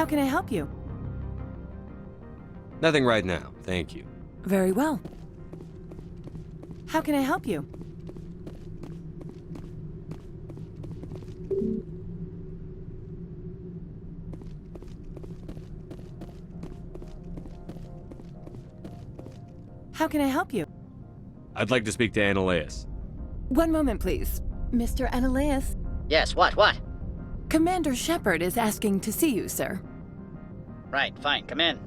How can I help you? Nothing right now, thank you. Very well. How can I help you? How can I help you? I'd like to speak to Annaleus. One moment, please. Mr. Annaleus? Yes, what? Commander Shepard is asking to see you, sir. Right, fine, come in.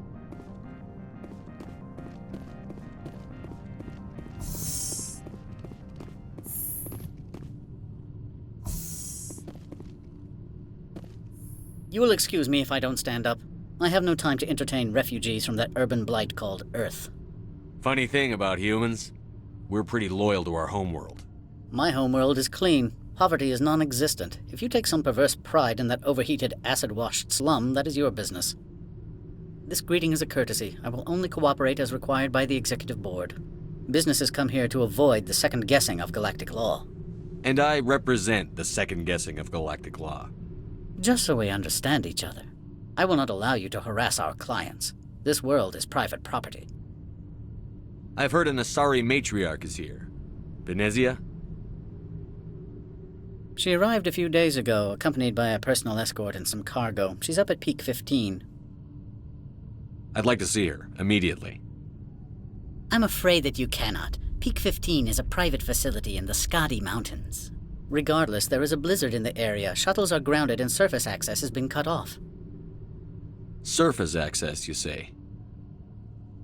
You will excuse me if I don't stand up. I have no time to entertain refugees from that urban blight called Earth. Funny thing about humans, we're pretty loyal to our homeworld. My homeworld is clean. Poverty is non-existent. If you take some perverse pride in that overheated, acid-washed slum, that is your business. This greeting is a courtesy. I will only cooperate as required by the Executive Board. Businesses come here to avoid the second-guessing of galactic law. And I represent the second guessing of galactic law. Just so we understand each other, I will not allow you to harass our clients. This world is private property. I've heard an Asari matriarch is here. Venezia? She arrived a few days ago, accompanied by a personal escort and some cargo. She's up at Peak 15. I'd like to see her, immediately. I'm afraid that you cannot. Peak 15 is a private facility in the Skadi Mountains. Regardless, there is a blizzard in the area. Shuttles are grounded and surface access has been cut off. Surface access, you say?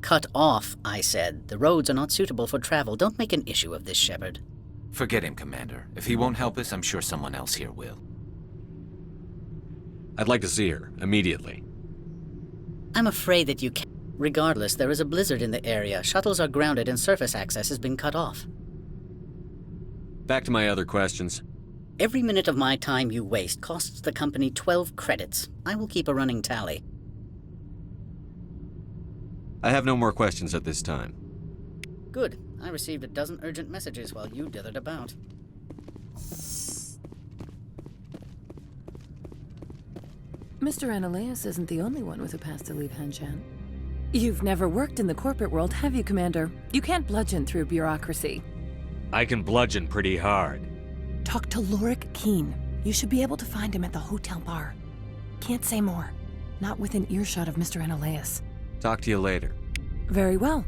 Cut off, I said. The roads are not suitable for travel. Don't make an issue of this, Shepard. Forget him, Commander. If he won't help us, I'm sure someone else here will. I'd like to see her, immediately. I'm afraid that you can't. Regardless, there is a blizzard in the area. Shuttles are grounded and surface access has been cut off. Back to my other questions. Every minute of my time you waste costs the company 12 credits. I will keep a running tally. I have no more questions at this time. Good. I received a dozen urgent messages while you dithered about. Mr. Annaleus isn't the only one with a past to leave Hanshan. You've never worked in the corporate world, have you, Commander? You can't bludgeon through bureaucracy. I can bludgeon pretty hard. Talk to Lorik Keene. You should be able to find him at the hotel bar. Can't say more. Not within earshot of Mr. Annaleus. Talk to you later. Very well.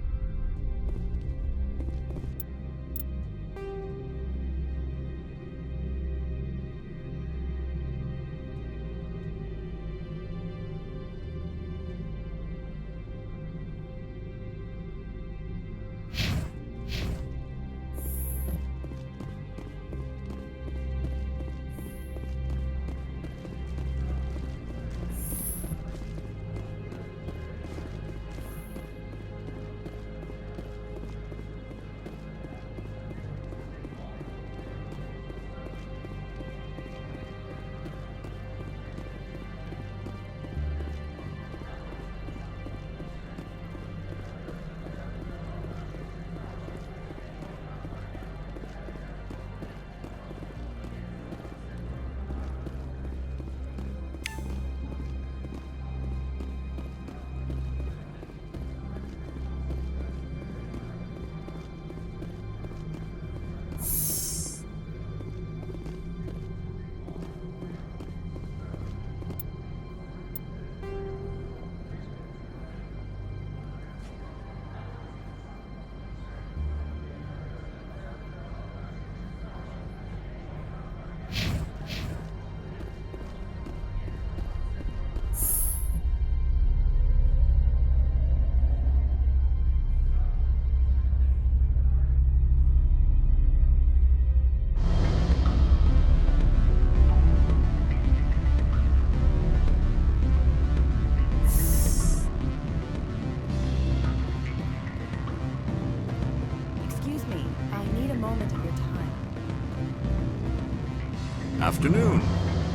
Afternoon.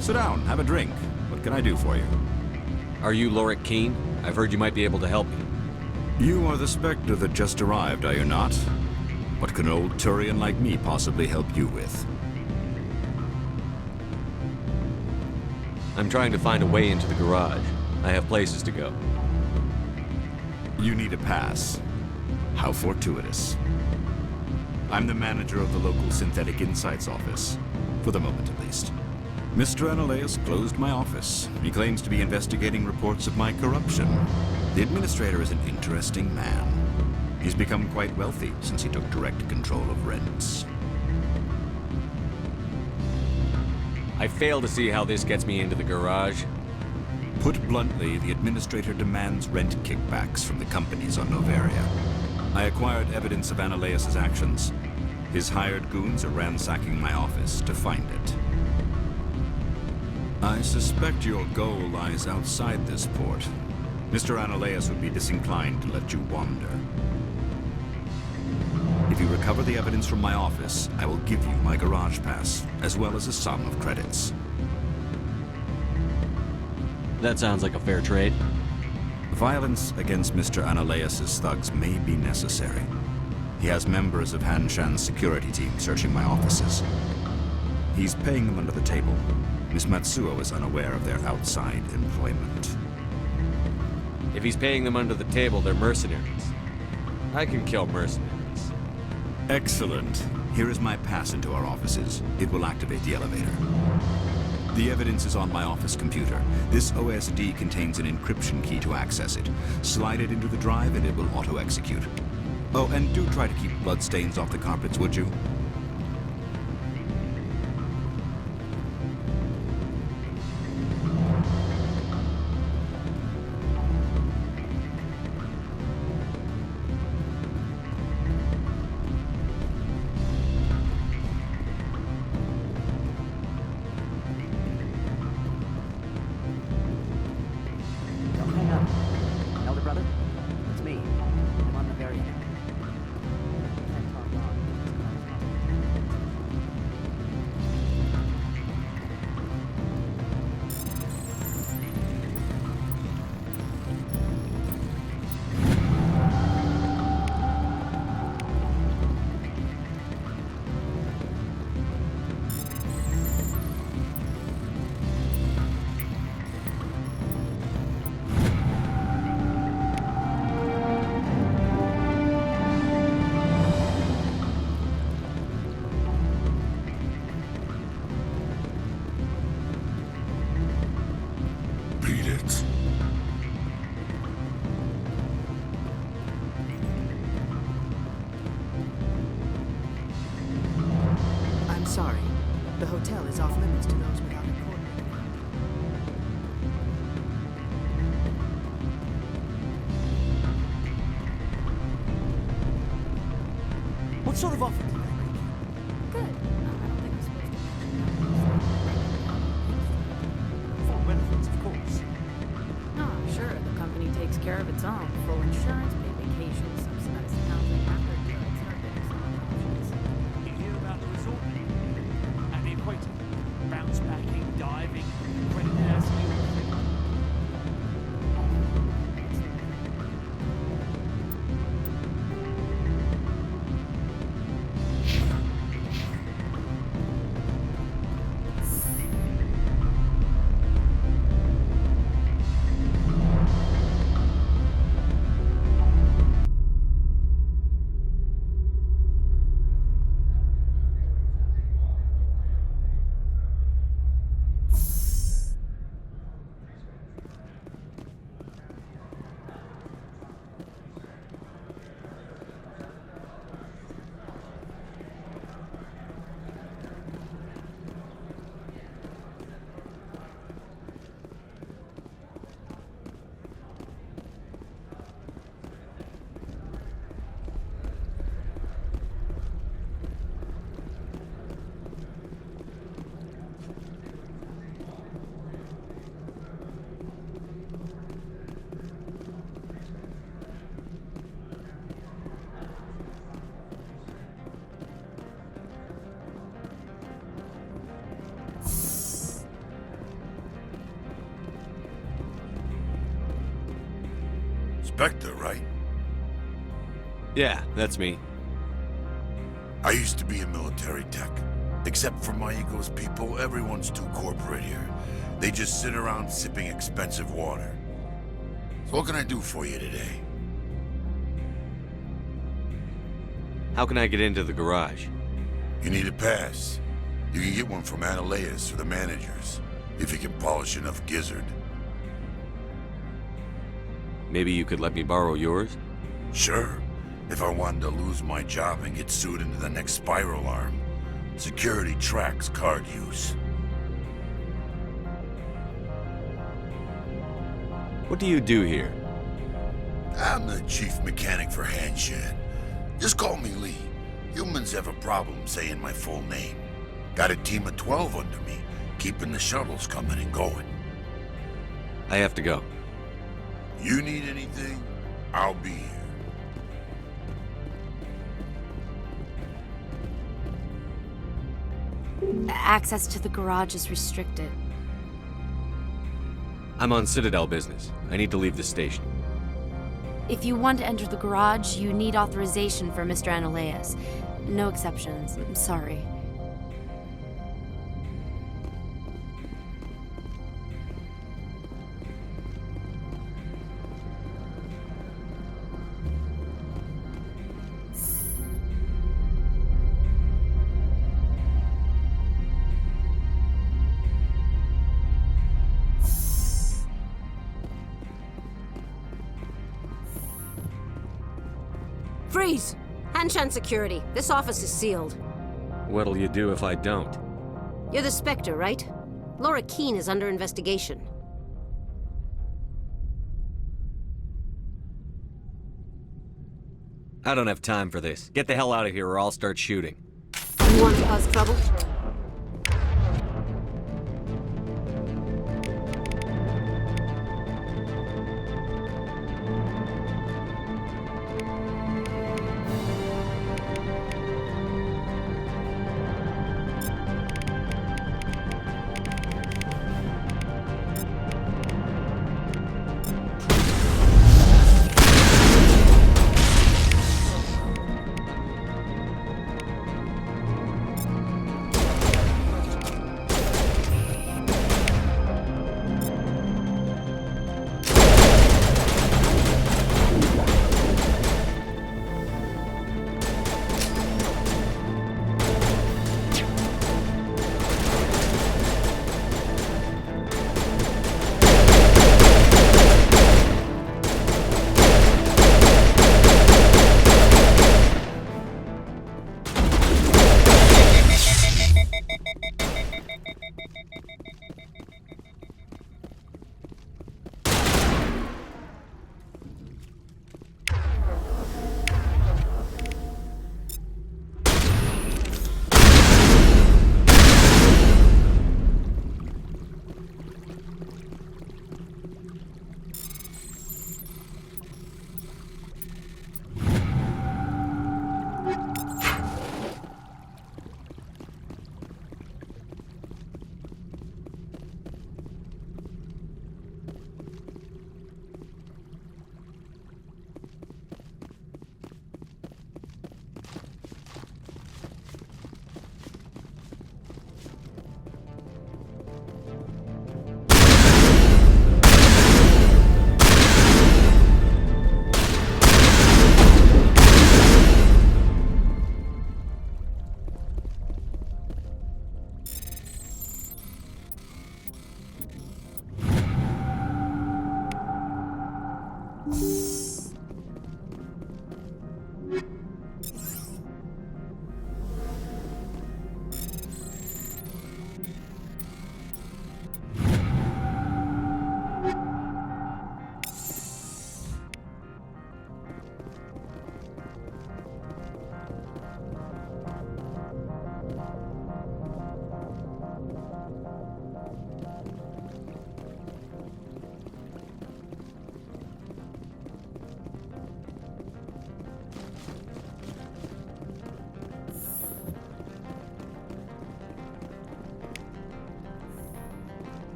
Sit down, have a drink. What can I do for you? Are you Lorik Keene? I've heard you might be able to help me. You are the Spectre that just arrived, are you not? What can an old Turian like me possibly help you with? I'm trying to find a way into the garage. I have places to go. You need a pass. How fortuitous. I'm the manager of the local Synthetic Insights office. For the moment, at least. Mr. Analaeus closed my office. He claims to be investigating reports of my corruption. The administrator is an interesting man. He's become quite wealthy since he took direct control of rents. I fail to see how this gets me into the garage. Put bluntly, the administrator demands rent kickbacks from the companies on Novaria. I acquired evidence of Analaeus' actions. His hired goons are ransacking my office to find it. I suspect your goal lies outside this port. Mr. Analaeus would be disinclined to let you wander. If you recover the evidence from my office, I will give you my garage pass, as well as a sum of credits. That sounds like a fair trade. Violence against Mr. Analaeus' thugs may be necessary. He has members of Han Shan's security team searching my offices. He's paying them under the table. Miss Matsuo is unaware of their outside employment. If he's paying them under the table, they're mercenaries. I can kill mercenaries. Excellent. Here is my pass into our offices. It will activate the elevator. The evidence is on my office computer. This OSD contains an encryption key to access it. Slide it into the drive and it will auto-execute. Oh, and do try to keep bloodstains off the carpets, would you? Don't hang up. Elder brother, it's me. I'm on the very end. Can't talk long. Beat it. I'm sorry. The hotel is off limits to those without a court. What sort of offer did they make you? Good. I don't think I'm supposed to mention Full benefits, of course. that. Oh, sure. The company takes care of its own. Full insurance, paid vacation, subsidized housing, after goods, start getting some other options. You hear about the resort and the equator? Bounce backing, diving, accredited as you. Spectre, right? Yeah, that's me. I used to be a military tech. Except for my ego's people, everyone's too corporate here. They just sit around sipping expensive water. What can I do for you today? How can I get into the garage? You need a pass. You can get one from Analeas or the managers, if you can polish enough gizzard. Maybe you could let me borrow yours? Sure, if I wanted to lose my job and get sued into the next spiral arm. Security tracks card use. What do you do here? I'm the chief mechanic for Hanshan. Just call me Lee. Humans have a problem saying my full name. Got a team of 12 under me, keeping the shuttles coming and going. I have to go. You need anything, I'll be here. Access to the garage is restricted. I'm on Citadel business. I need to leave the station. If you want to enter the garage, you need authorization for Mr. Analeas. No exceptions. I'm sorry. Freeze! Hanshan security. This office is sealed. What'll you do if I don't? You're the Spectre, right? Laura Keene is under investigation. I don't have time for this. Get the hell out of here or I'll start shooting. You want to cause trouble?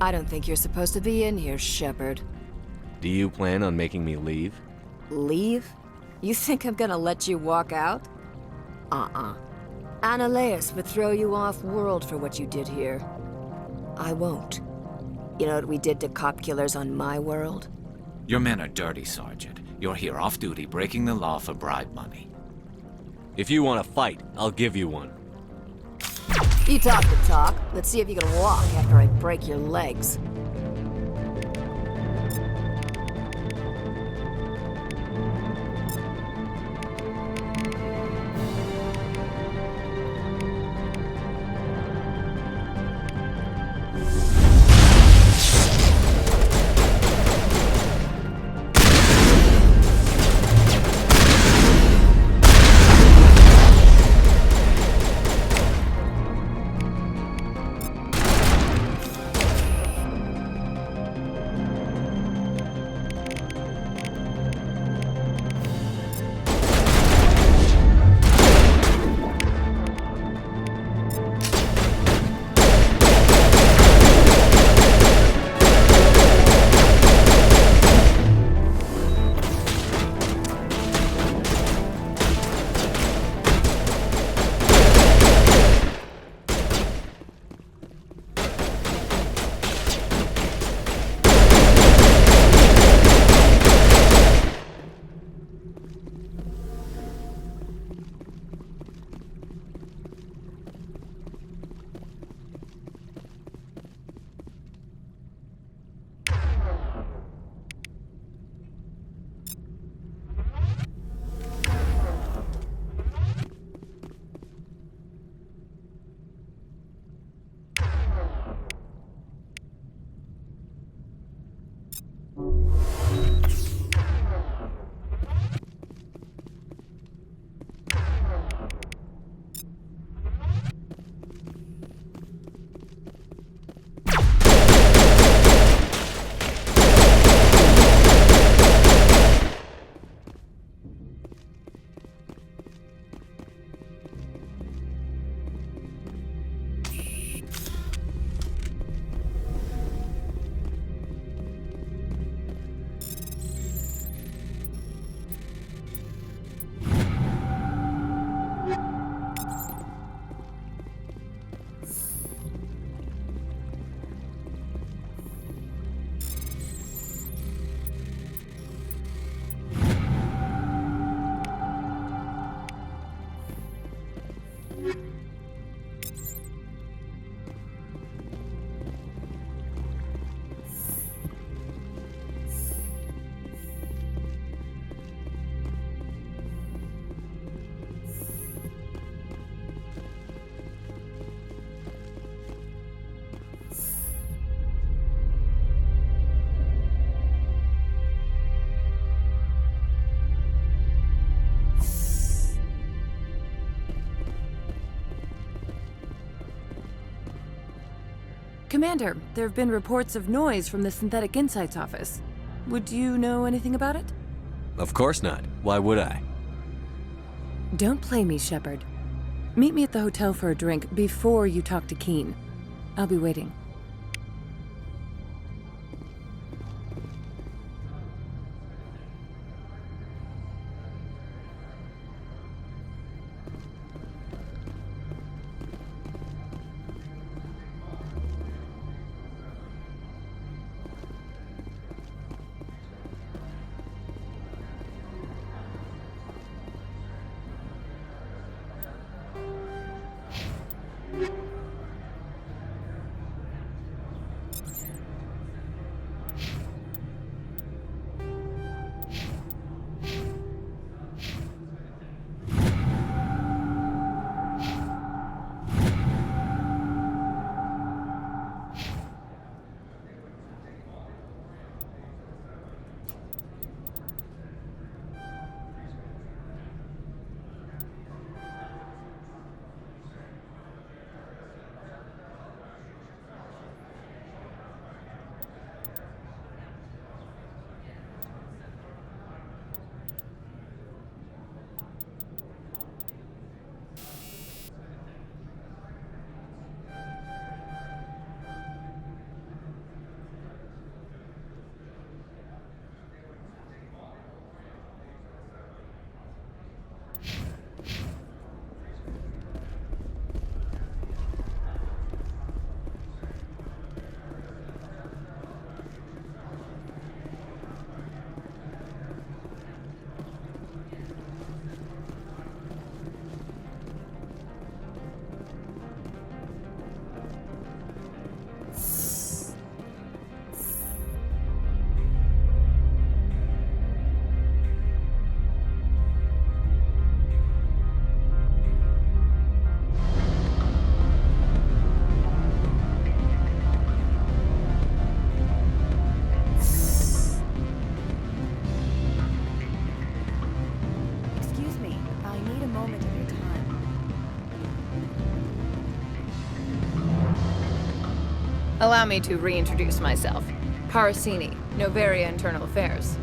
I don't think you're supposed to be in here, Shepard. Do you plan on making me leave? Leave? You think I'm gonna let you walk out? Annaleus would throw you off-world for what you did here. I won't. You know what we did to cop killers on my world? Your men are dirty, Sergeant. You're here off-duty, breaking the law for bribe money. If you want to fight, I'll give you one. You talk the talk. Let's see if you can walk after I break your legs. Commander, there have been reports of noise from the Synthetic Insights office. Would you know anything about it? Of course not. Why would I? Don't play me, Shepard. Meet me at the hotel for a drink before you talk to Keen. I'll be waiting. Allow me to reintroduce myself. Parasini, Novaria Internal Affairs.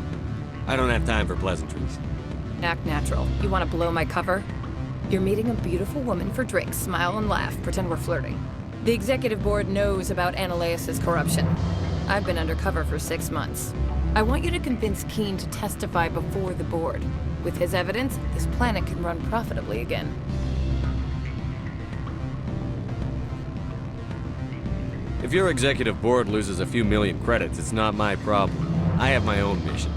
I don't have time for pleasantries. Act natural. You want to blow my cover? You're meeting a beautiful woman for drinks. Smile and laugh. Pretend we're flirting. The executive board knows about Ananias' corruption. I've been undercover for 6 months. I want you to convince Keen to testify before the board. With his evidence, this planet can run profitably again. If your executive board loses a few million credits, it's not my problem. I have my own mission.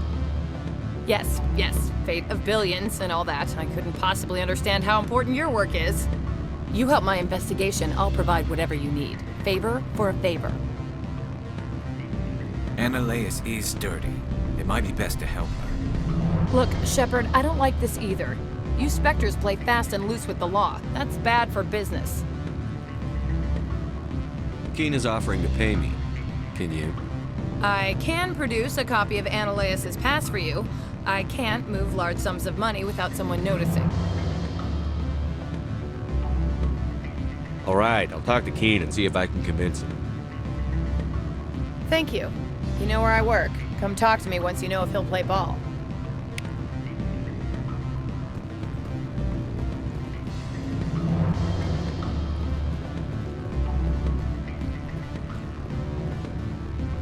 Yes, fate of billions and all that. I couldn't possibly understand how important your work is. You help my investigation, I'll provide whatever you need. Favor for a favor. Ananias is dirty. It might be best to help her. Look, Shepard, I don't like this either. You Spectres play fast and loose with the law. That's bad for business. Keen is offering to pay me. Can you? I can produce a copy of Ananias' pass for you. I can't move large sums of money without someone noticing. All right, I'll talk to Keen and see if I can convince him. Thank you. You know where I work. Come talk to me once you know if he'll play ball.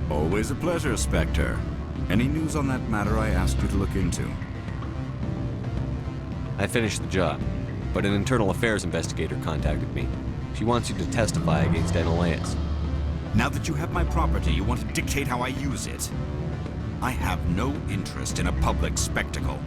Always a pleasure, Spectre. Any news on that matter I asked you to look into? I finished the job, but an internal affairs investigator contacted me. She wants you to testify against Ananias. Now that you have my property, you want to dictate how I use it? I have no interest in a public spectacle.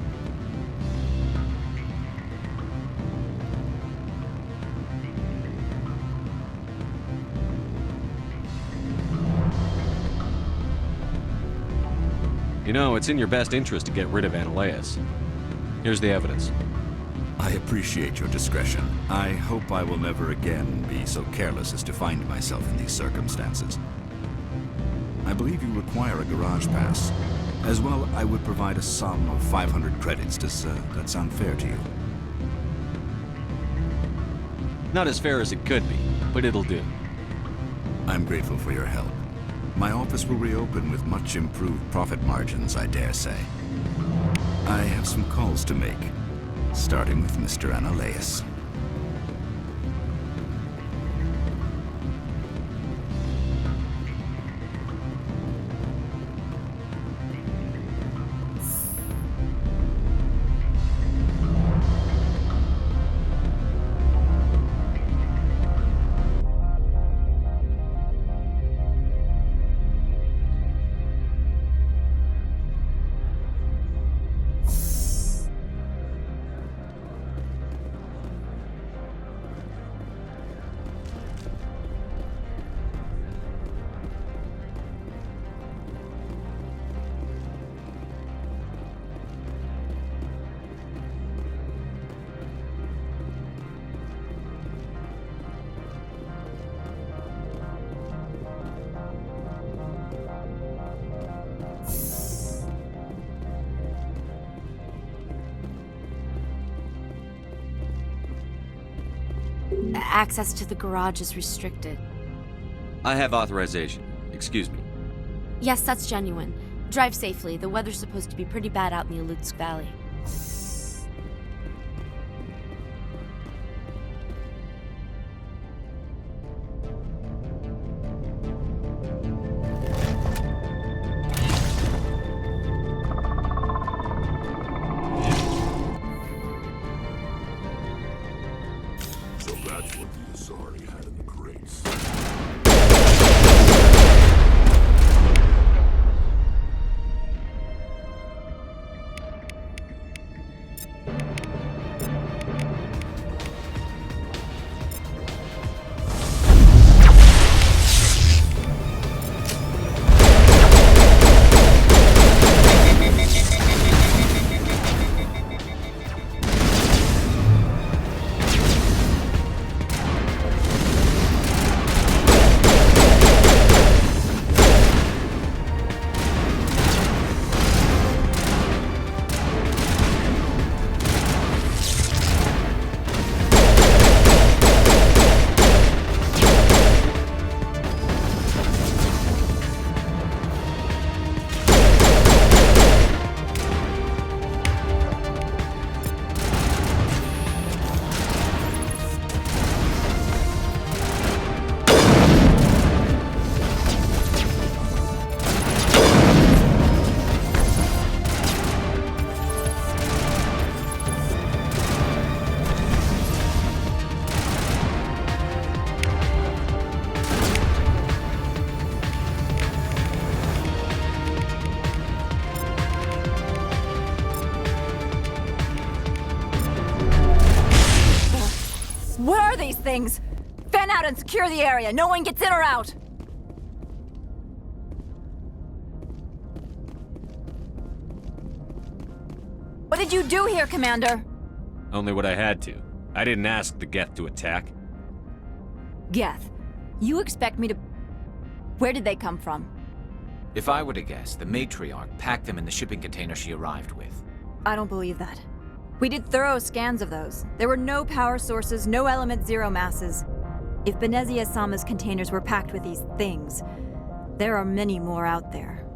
You know, it's in your best interest to get rid of Ananias. Here's the evidence. I appreciate your discretion. I hope I will never again be so careless as to find myself in these circumstances. I believe you require a garage pass. As well, I would provide a sum of 500 credits. Does that sound fair to you? Not as fair as it could be, but it'll do. I'm grateful for your help. My office will reopen with much improved profit margins, I dare say. I have some calls to make, starting with Mr. Ananias. Access to the garage is restricted. I have authorization. Excuse me. Yes, that's genuine. Drive safely. The weather's supposed to be pretty bad out in the Alutsk Valley. So that's what the Asari had in the crates. things! Fan out and secure the area. No one gets in or out. What did you do here, Commander? Only what I had to. I didn't ask the Geth to attack. Geth, you expect me to... Where did they come from? If I were to guess, the matriarch packed them in the shipping container she arrived with. I don't believe that. We did thorough scans of those. There were no power sources, no element zero masses. If Benezia Sama's containers were packed with these things, there are many more out there.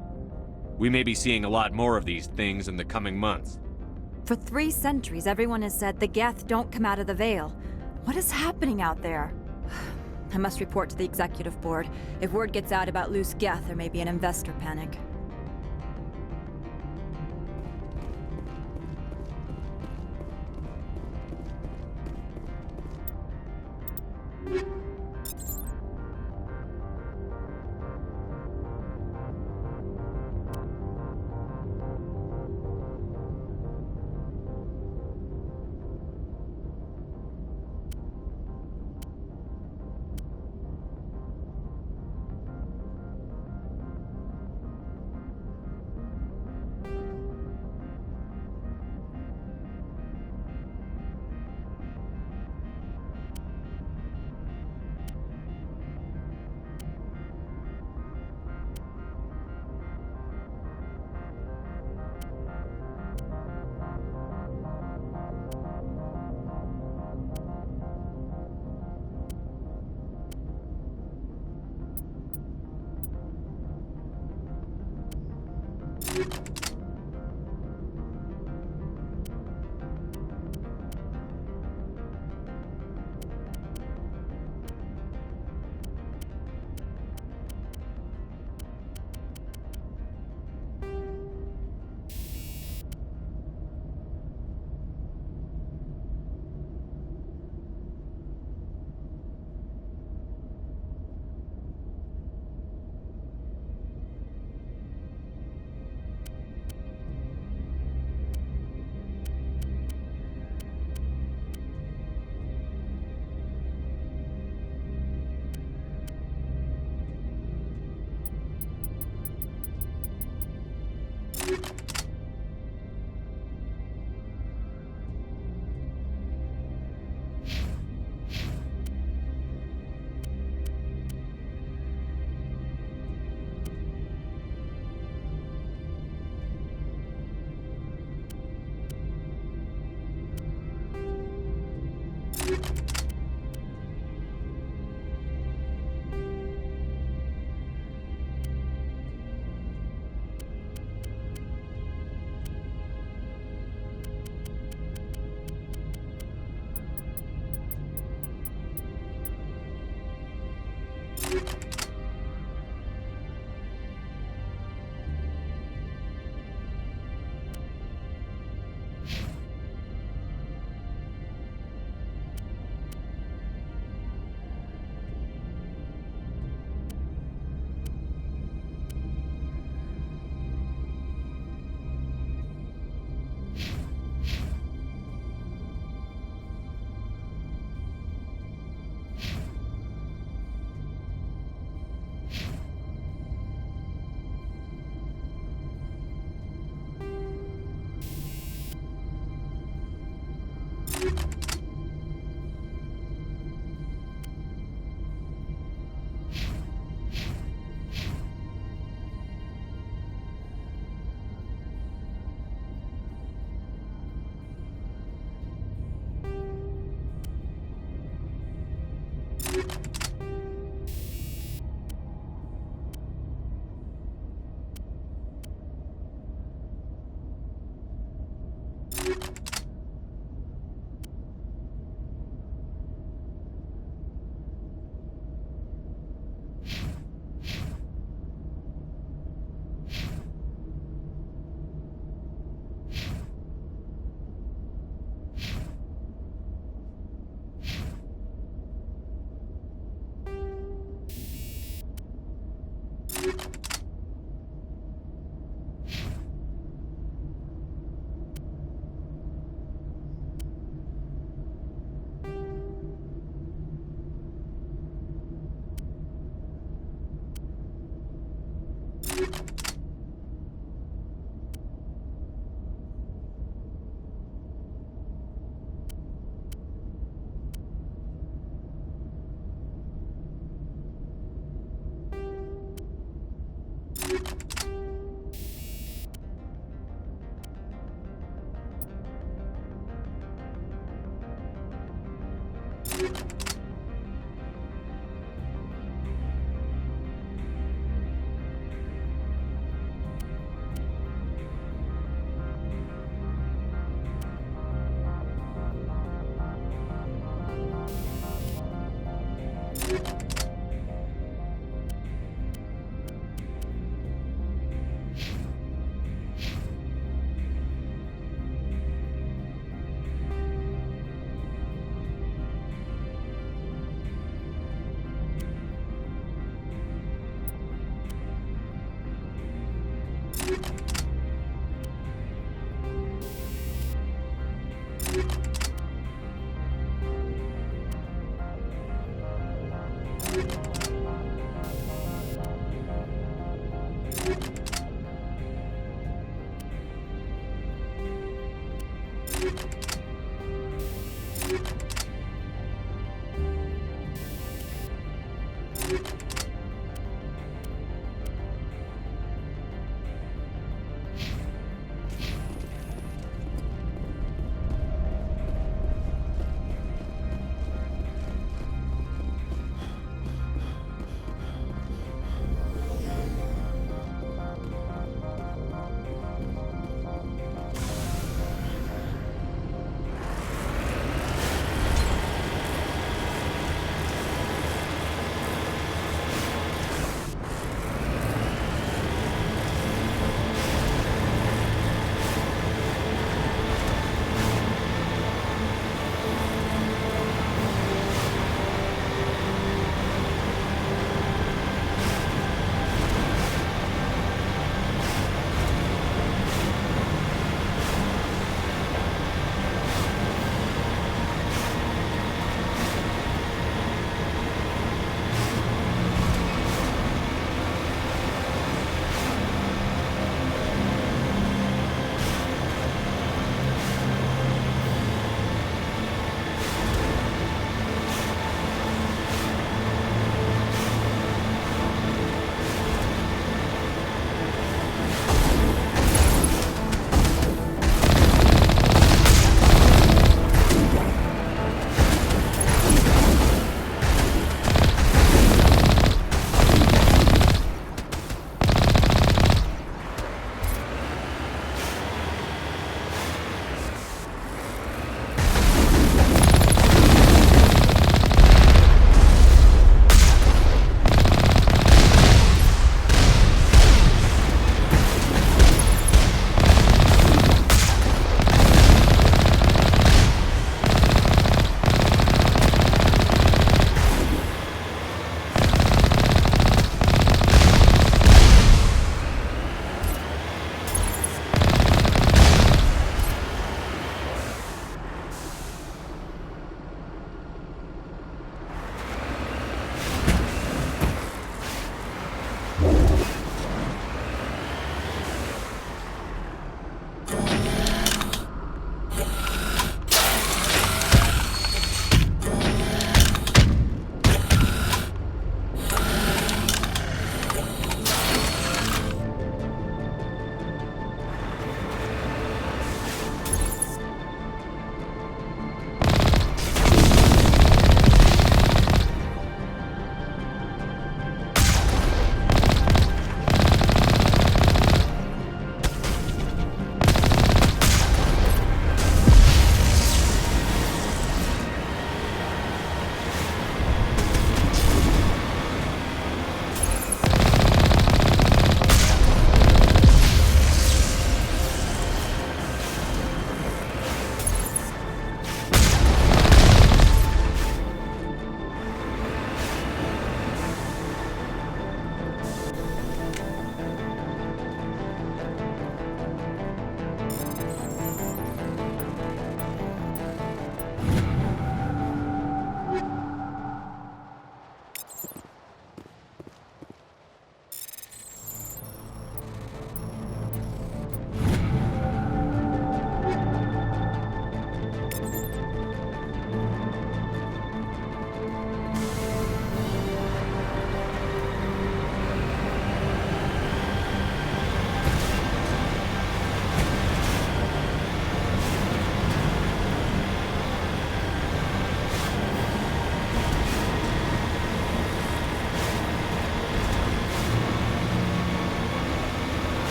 We may be seeing a lot more of these things in the coming months. For 3 centuries, everyone has said the Geth don't come out of the Veil. What is happening out there? I must report to the Executive Board. If word gets out about loose Geth, there may be an investor panic.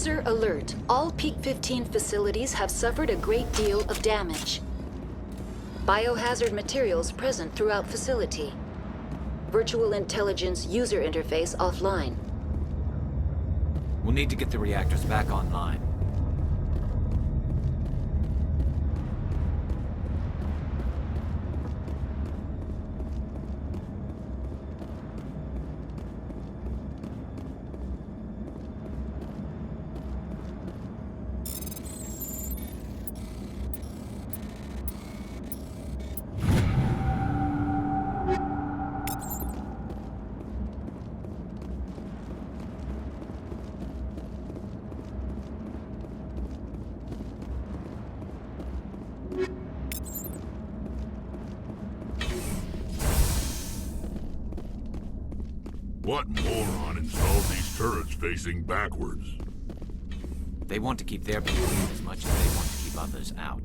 User alert. All Peak 15 facilities have suffered a great deal of damage. Biohazard materials present throughout facility. Virtual intelligence user interface offline. We'll need to get the reactors back online. What moron installed these turrets facing backwards? They want to keep their people in as much as they want to keep others out.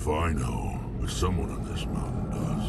If I know, but someone on this mountain does.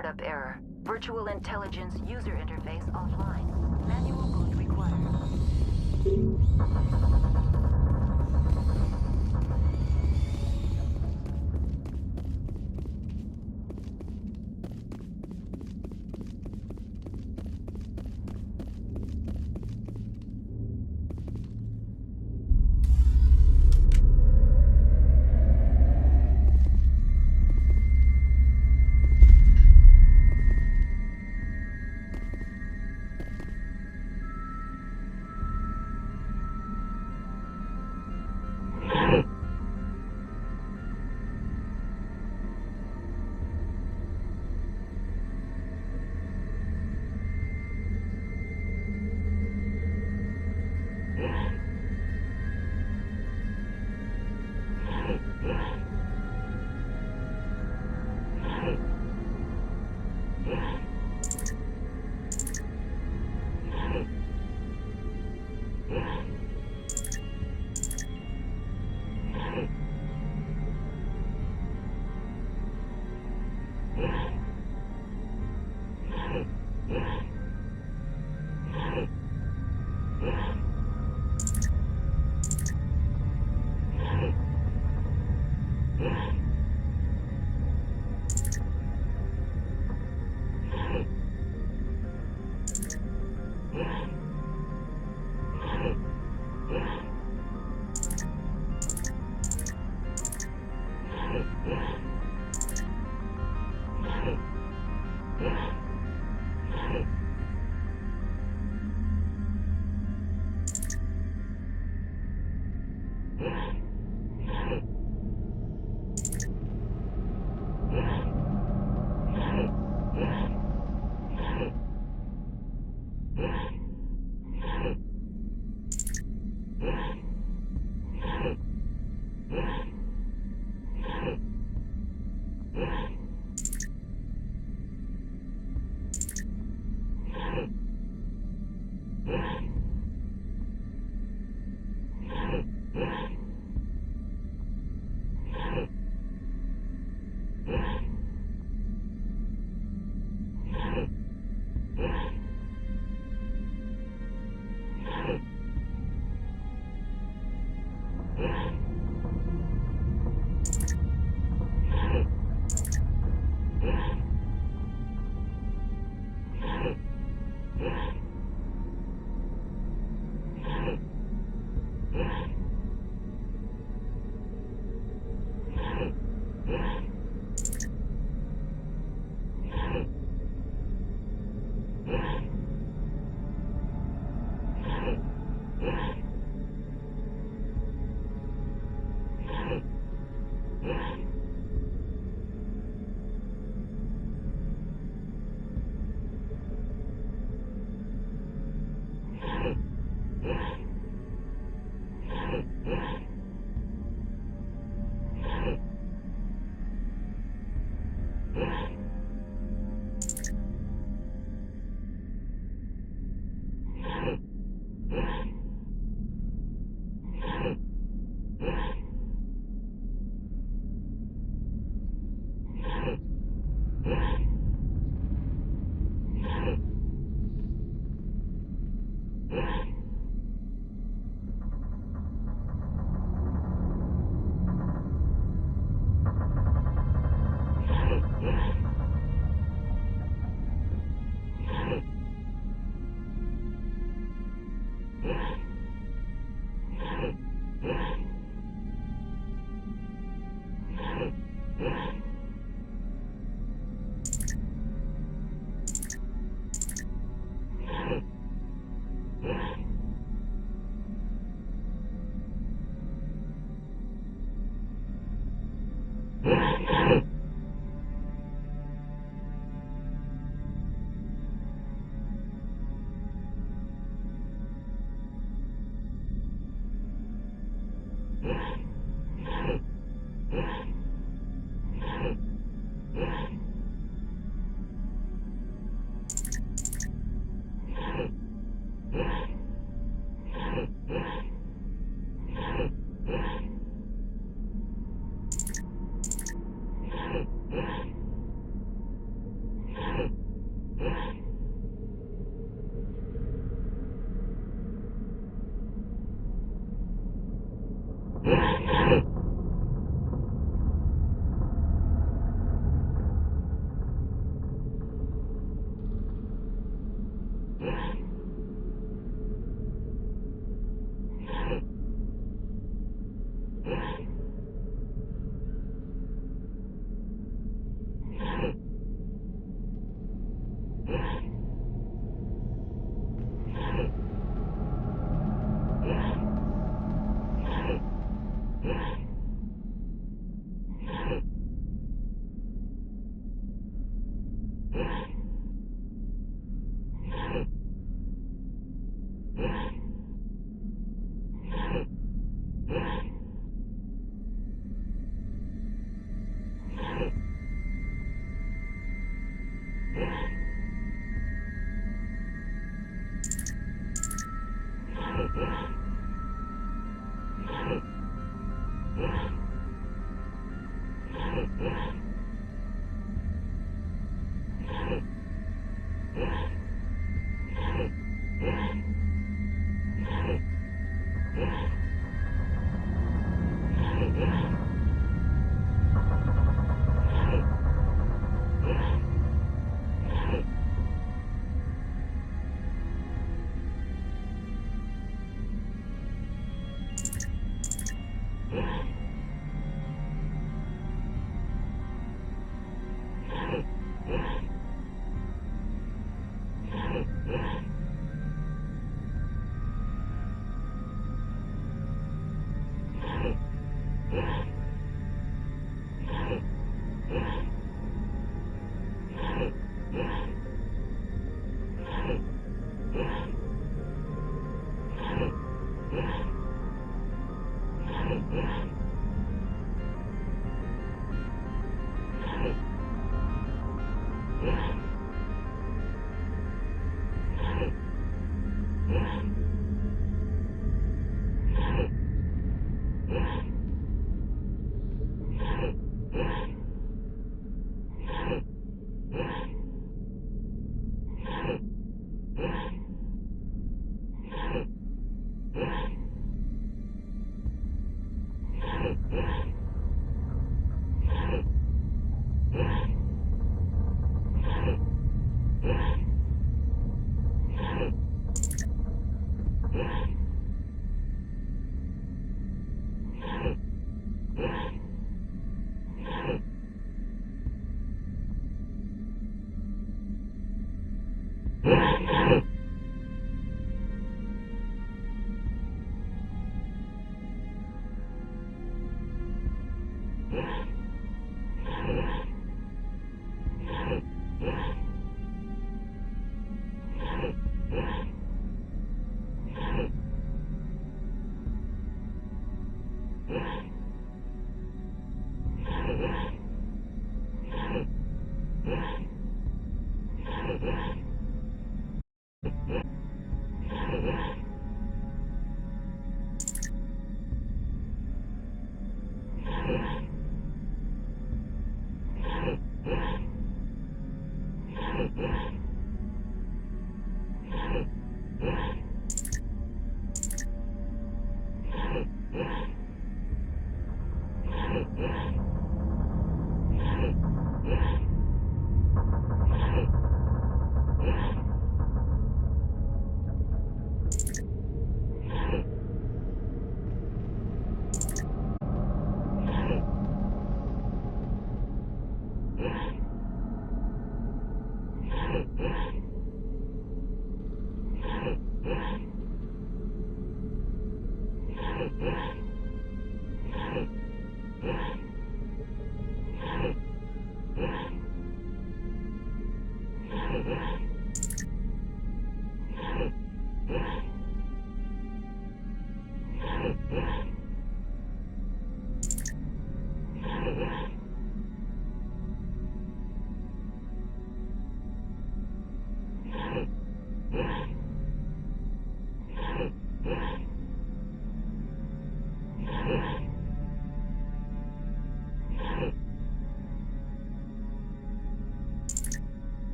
Startup error. Virtual intelligence user interface offline. Manual boot required.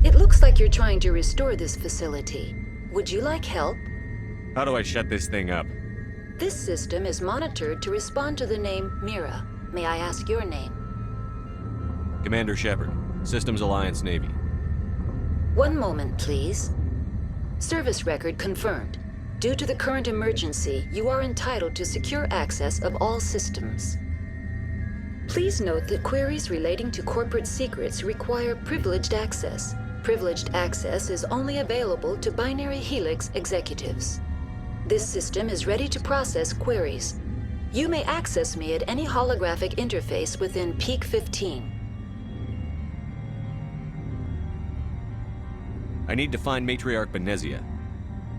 It looks like you're trying to restore this facility. Would you like help? How do I shut this thing up? This system is monitored to respond to the name Mira. May I ask your name? Commander Shepard, Systems Alliance Navy. One moment, please. Service record confirmed. Due to the current emergency, you are entitled to secure access of all systems. Please note that queries relating to corporate secrets require privileged access. Privileged access is only available to Binary Helix executives. This system is ready to process queries. You may access me at any holographic interface within ppt4. I need to find Matriarch Benezia.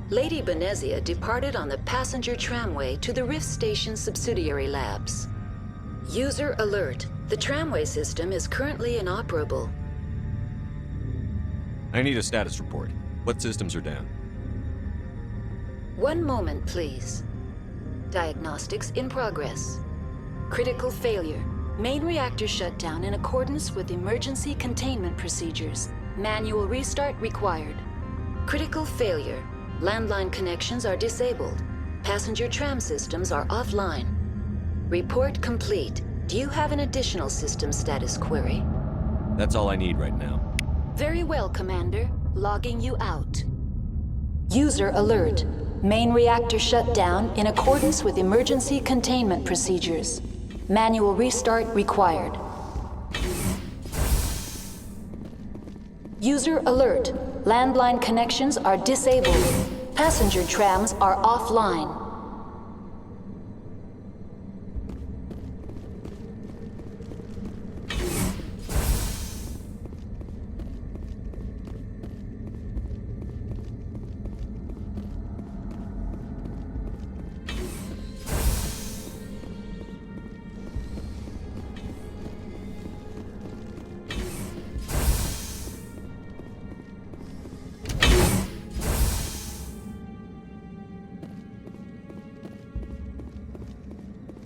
Lady Benezia departed on the passenger tramway to the Rift Station subsidiary labs. User alert. The tramway system is currently inoperable. I need a status report. What systems are down? One moment, please. Diagnostics in progress. Critical failure. Main reactor shut down in accordance with emergency containment procedures. Manual restart required. Critical failure. Landline connections are disabled. Passenger tram systems are offline. Report complete. Do you have an additional system status query? That's all I need right now. Very well, Commander. Logging you out. User alert. Main reactor shut down in accordance with emergency containment procedures. Manual restart required. User alert. Landline connections are disabled. Passenger trams are offline.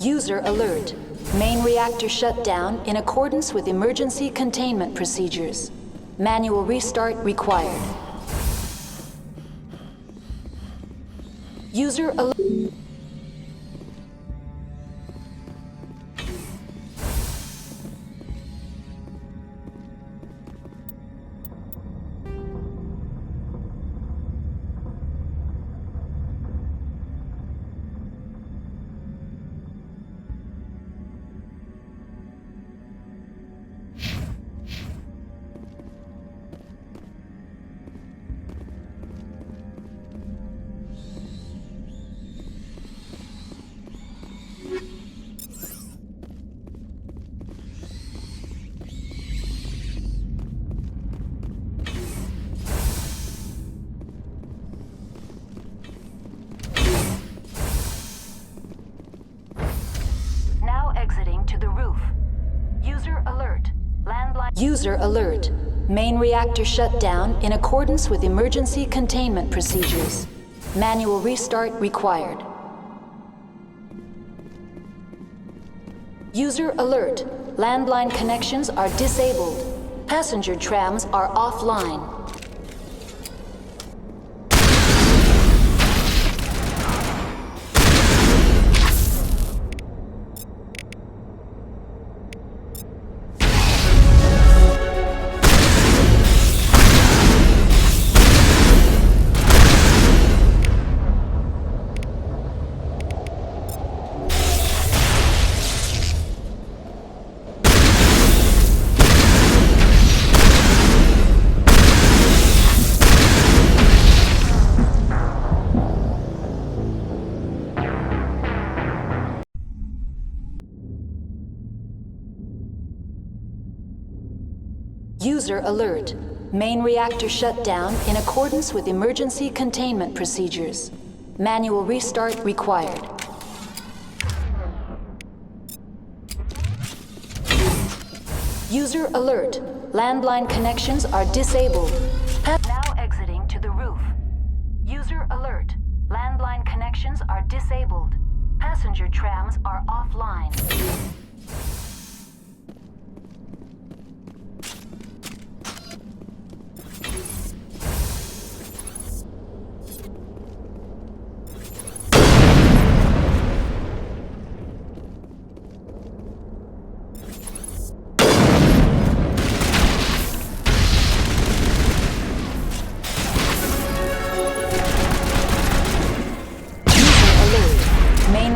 User alert. Main reactor shut down in accordance with emergency containment procedures. Manual restart required. User alert. User alert. Main reactor shut down in accordance with emergency containment procedures. Manual restart required. User alert. Landline connections are disabled. Passenger trams are offline. User alert. Main reactor shut down in accordance with emergency containment procedures. Manual restart required. User alert. Landline connections are disabled. Now exiting to the roof. User alert. Landline connections are disabled. Passenger trams are offline.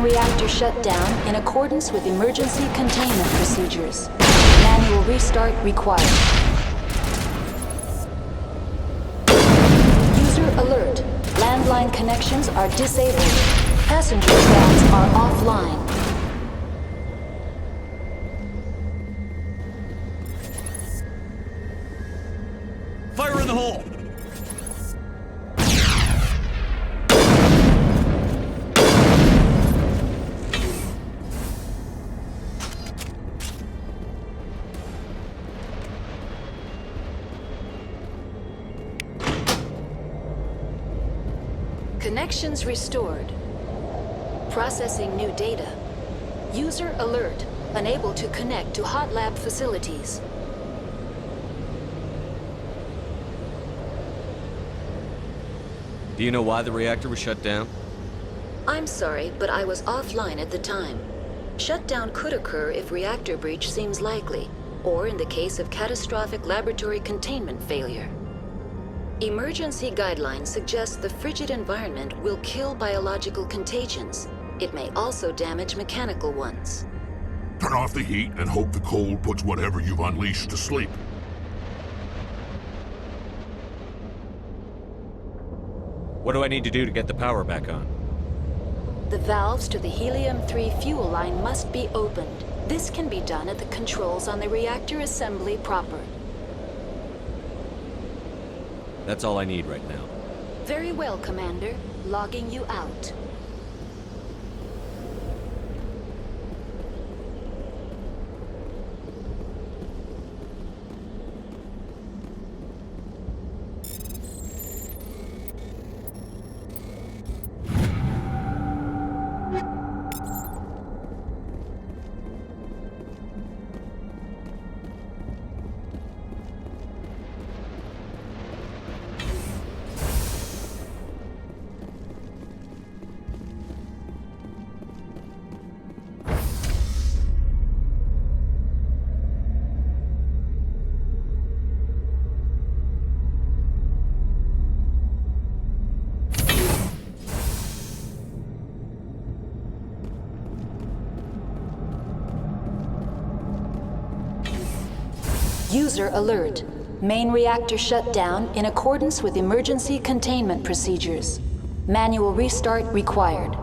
Reactor shut down in accordance with emergency containment procedures. Manual restart required. User alert. Landline connections are disabled. Passenger trams are offline. Fire in the hole! Connections restored. Processing new data. User alert. Unable to connect to hot lab facilities. Do you know why the reactor was shut down? I'm sorry, but I was offline at the time. Shutdown could occur if reactor breach seems likely, or in the case of catastrophic laboratory containment failure. Emergency guidelines suggest the frigid environment will kill biological contagions. It may also damage mechanical ones. Turn off the heat and hope the cold puts whatever you've unleashed to sleep. What do I need to do to get the power back on? The valves to the helium-3 fuel line must be opened. This can be done at the controls on the reactor assembly proper. That's all I need right now. Very well, Commander. Logging you out. User alert. Main reactor shut down in accordance with emergency containment procedures. Manual restart required.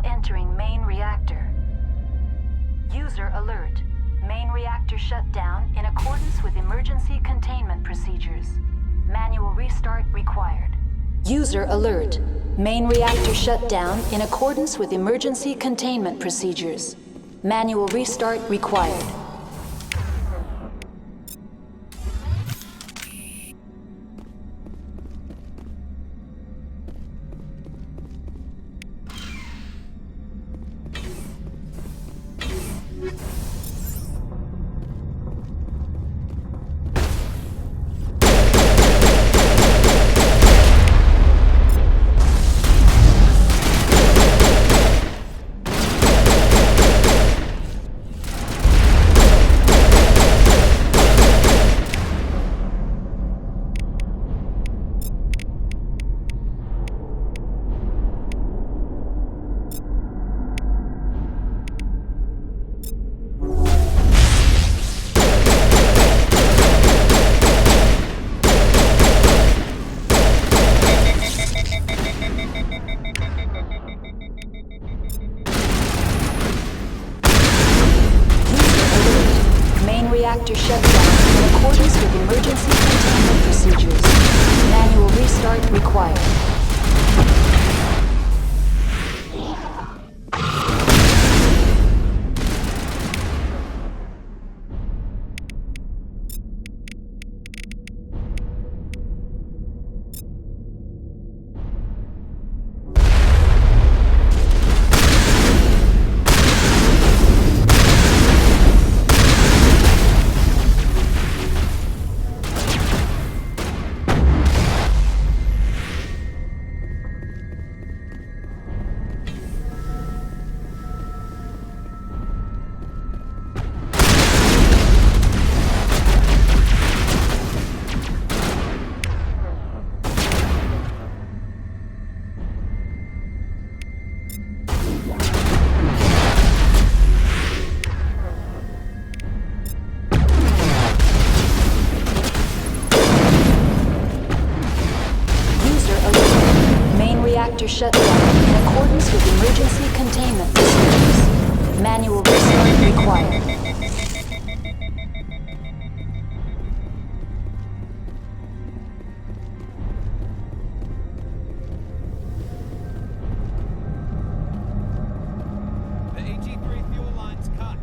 Entering main reactor. User alert. Main reactor shut down in accordance with emergency containment procedures. Manual restart required. User alert. Main reactor shut down in accordance with emergency containment procedures. Manual restart required. reactor shutdown in accordance with emergency containment procedures. Manual restart required. Reactor shutdown in accordance with emergency containment procedures. Manual restart required. The AG3 fuel line's cut.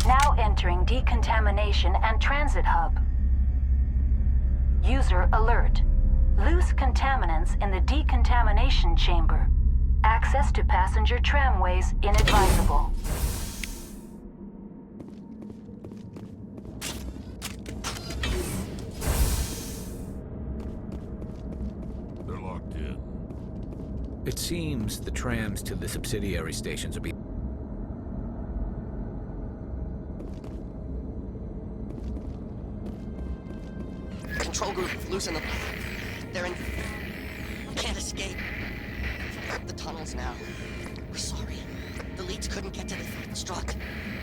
Now entering decontamination and transit hub. User alert. Loose contaminants in the decontamination chamber. Access to passenger tramways inadvisable. They're locked in. It seems the trams to the subsidiary stations are being... Control group, loosen them. They're in... Can't escape. The tunnels now. We're sorry. The leads couldn't get to the struck.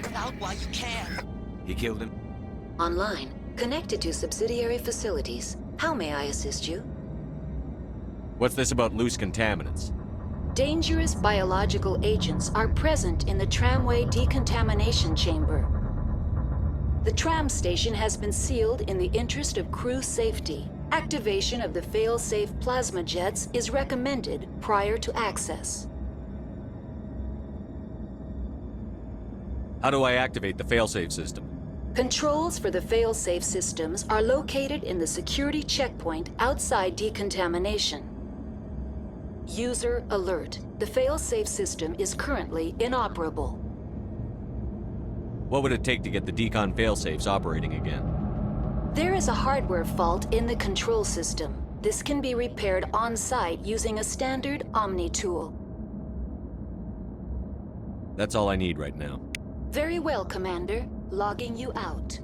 Get out while you can. He killed him? Online, connected to subsidiary facilities. How may I assist you? What's this about loose contaminants? Dangerous biological agents are present in the tramway decontamination chamber. The tram station has been sealed in the interest of crew safety. Activation of the fail-safe plasma jets is recommended prior to access. How do I activate the failsafe system? Controls for the fail-safe systems are located in the security checkpoint outside decontamination. User alert. The fail-safe system is currently inoperable. What would it take to get the decon failsafes operating again? There is a hardware fault in the control system. This can be repaired on-site using a standard Omni tool. That's all I need right now. Very well, Commander. Logging you out.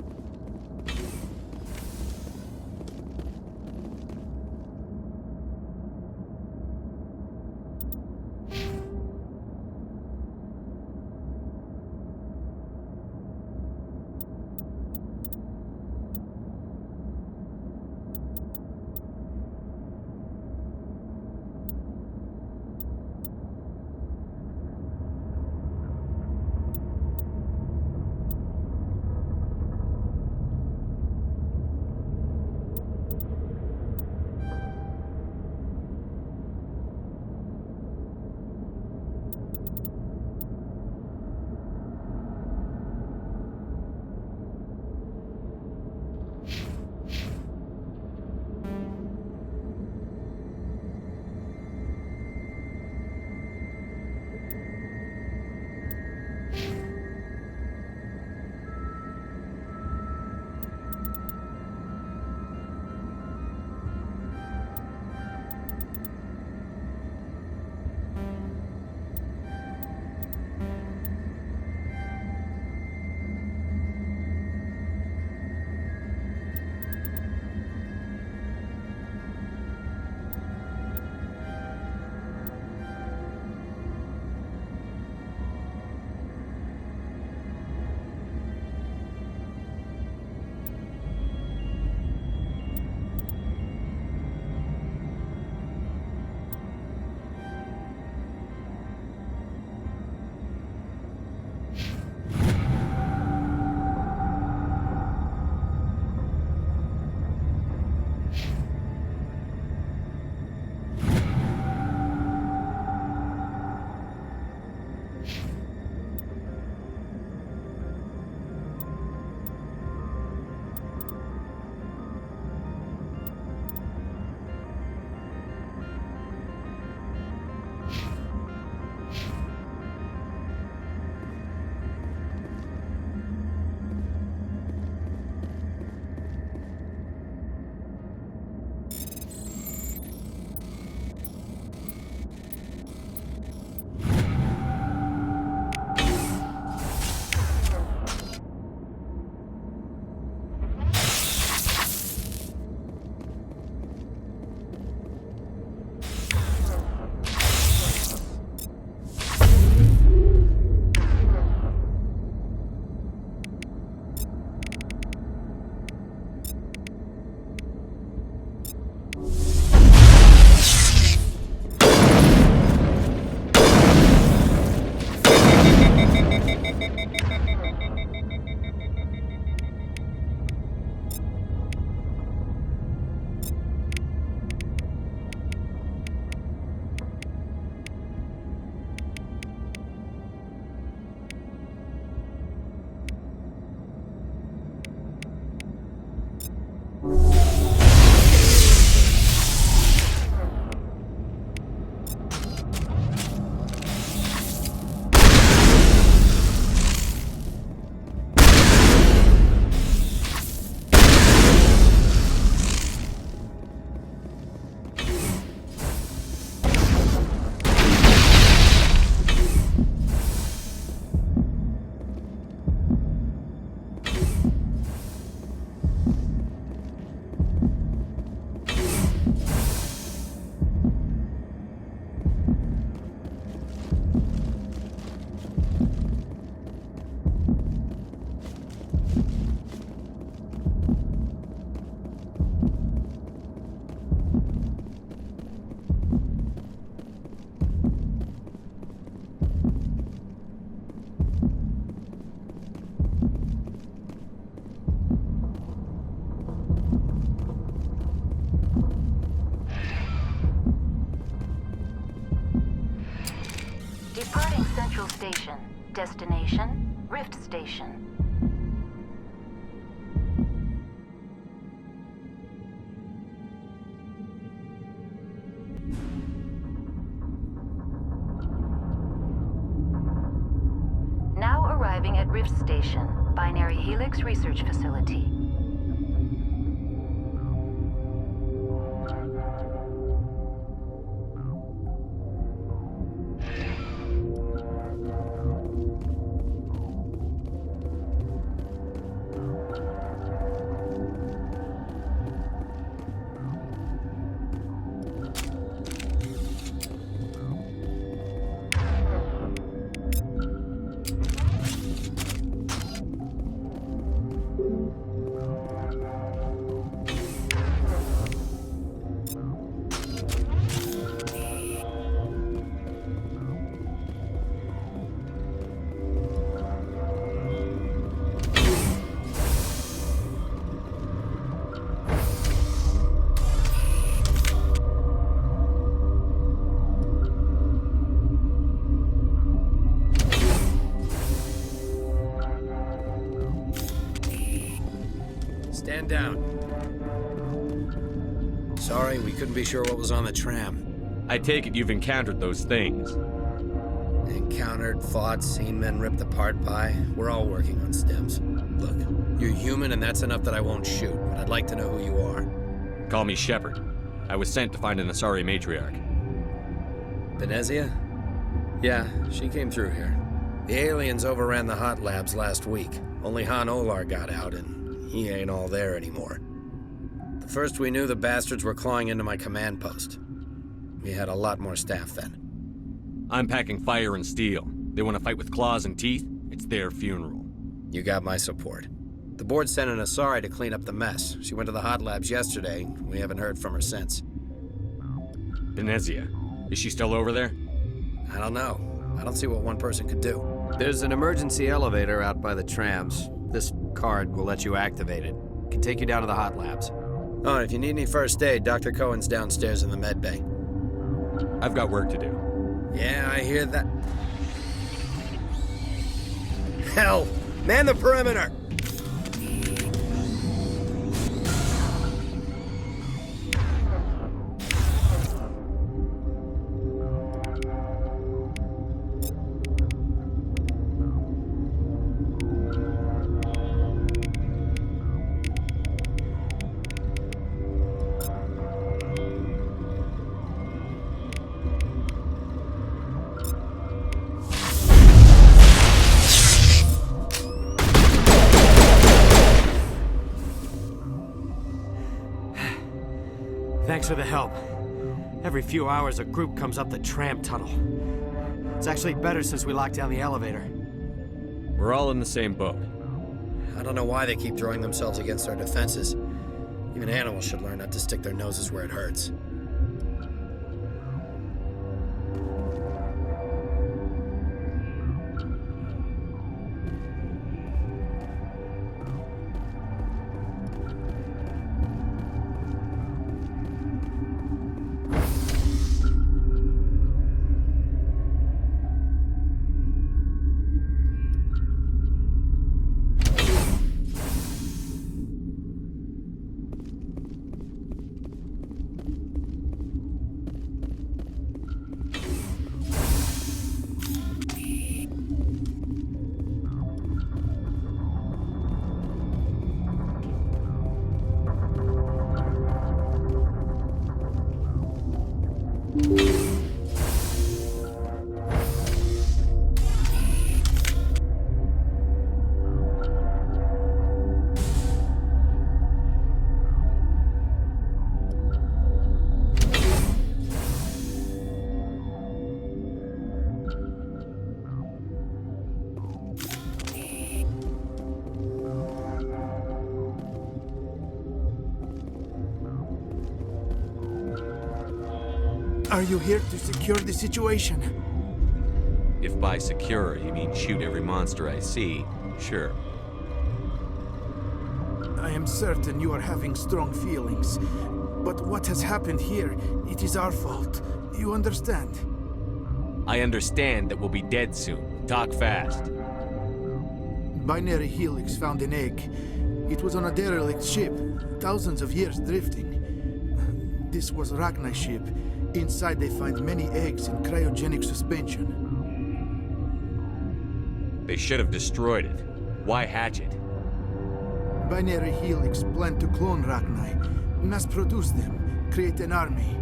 Central Station. Destination, Rift Station. Now arriving arriving at Rift Station, Binary Helix Research Facility. Stand down. Sorry, we couldn't be sure what was on the tram. I take it you've encountered those things. Encountered, fought, seen men ripped apart by. We're all working on stims. Look, you're human and that's enough that I won't shoot, but I'd like to know who you are. Call me Shepard. I was sent to find an Asari matriarch. Benezia? Yeah, she came through here. The aliens overran the hot labs last week. Only Han Olar got out and he ain't all there anymore. The first we knew, the bastards were clawing into my command post. We had a lot more staff then. I'm packing fire and steel. They want to fight with claws and teeth? It's their funeral. You got my support. The board sent an Asari to clean up the mess. She went to the hot labs yesterday. We haven't heard from her since. Benezia. Is she still over there? I don't know. I don't see what one person could do. There's an emergency elevator out by the trams. This card will let you activate it. It can take you down to the hot labs. Oh, and if you need any first aid, Dr. Cohen's downstairs in the med bay. I've got work to do. Yeah, I hear that. Hell! Man the perimeter! Thanks for the help. Every few hours, a group comes up the tram tunnel. It's actually better since we locked down the elevator. We're all in the same boat. I don't know why they keep throwing themselves against our defenses. Even animals should learn not to stick their noses where it hurts. Are you here to secure the situation? If by secure you mean shoot every monster I see, sure. I am certain you are having strong feelings. But what has happened here, it is our fault. You understand? I understand that we'll be dead soon. Talk fast. Binary Helix found an egg. It was on a derelict ship, thousands of years drifting. This was Ragna's ship. Inside they find many eggs in cryogenic suspension. They should have destroyed it. Why hatch it? Binary Helix planned to clone Rachni, mass-produce them, create an army.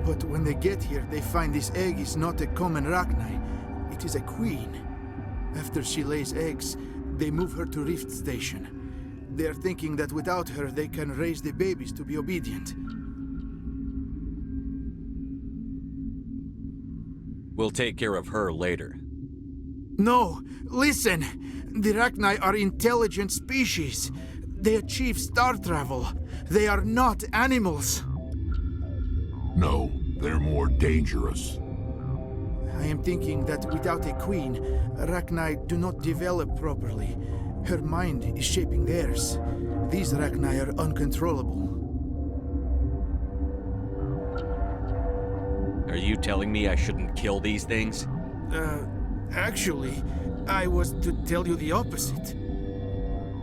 But when they get here, they find this egg is not a common Rachni. It is a queen. After she lays eggs, they move her to Rift Station. They are thinking that without her, they can raise the babies to be obedient. We'll take care of her later. No! Listen! The Rachni are intelligent species. They achieve star travel. They are not animals. No, they're more dangerous. I am thinking that without a queen, Rachni do not develop properly. Her mind is shaping theirs. These Rachni are uncontrollable. Are you telling me I shouldn't kill these things? Actually, I was to tell you the opposite.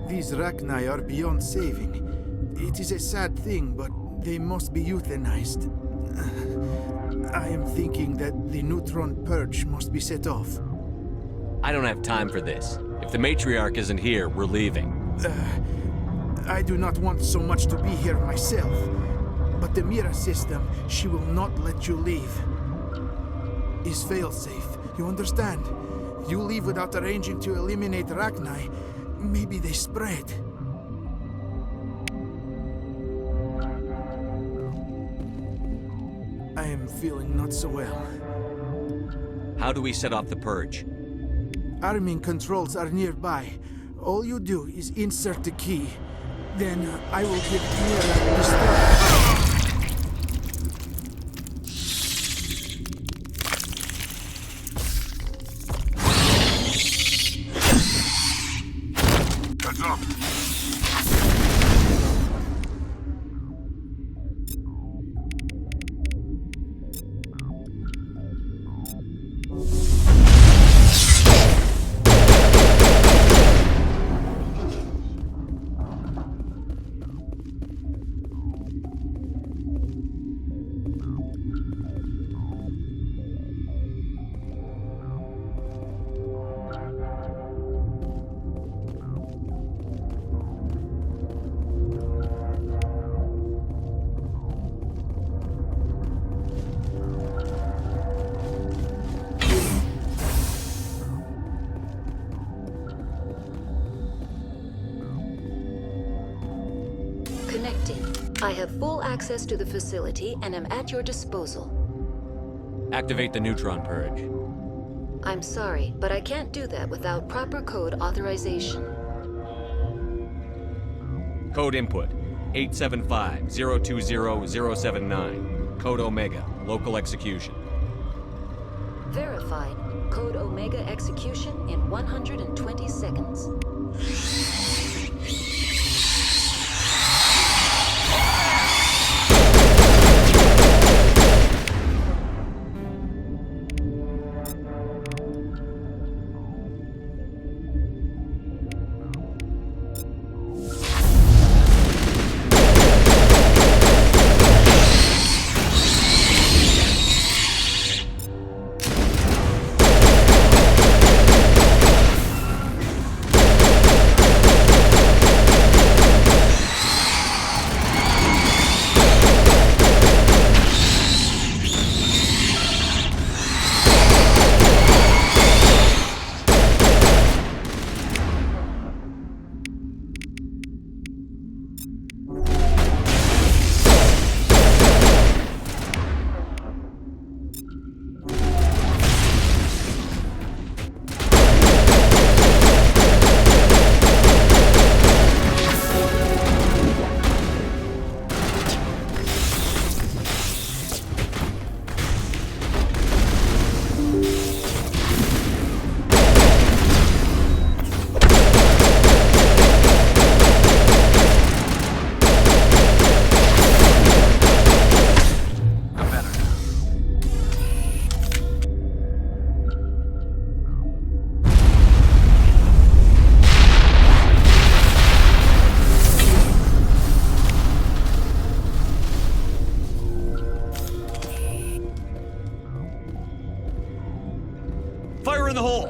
These Rachni are beyond saving. It is a sad thing, but they must be euthanized. I am thinking that the neutron purge must be set off. I don't have time for this. If the matriarch isn't here, we're leaving. I do not want so much to be here myself. But the Mira system, she will not let you leave. Is fail-safe, you understand? You leave without arranging to eliminate Rachni, maybe they spread. I am feeling not so well. How do we set off the purge? Arming controls are nearby. All you do is insert the key. Then I will give Mira the start. I have full access to the facility and am at your disposal. Activate the neutron purge. I'm sorry, but I can't do that without proper code authorization. Code input 875-020-079. Code Omega, local execution. Verified. Code Omega execution in 120 seconds. Fire in the hole!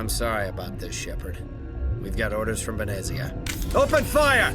I'm sorry about this, Shepard. We've got orders from Venezia. Open fire!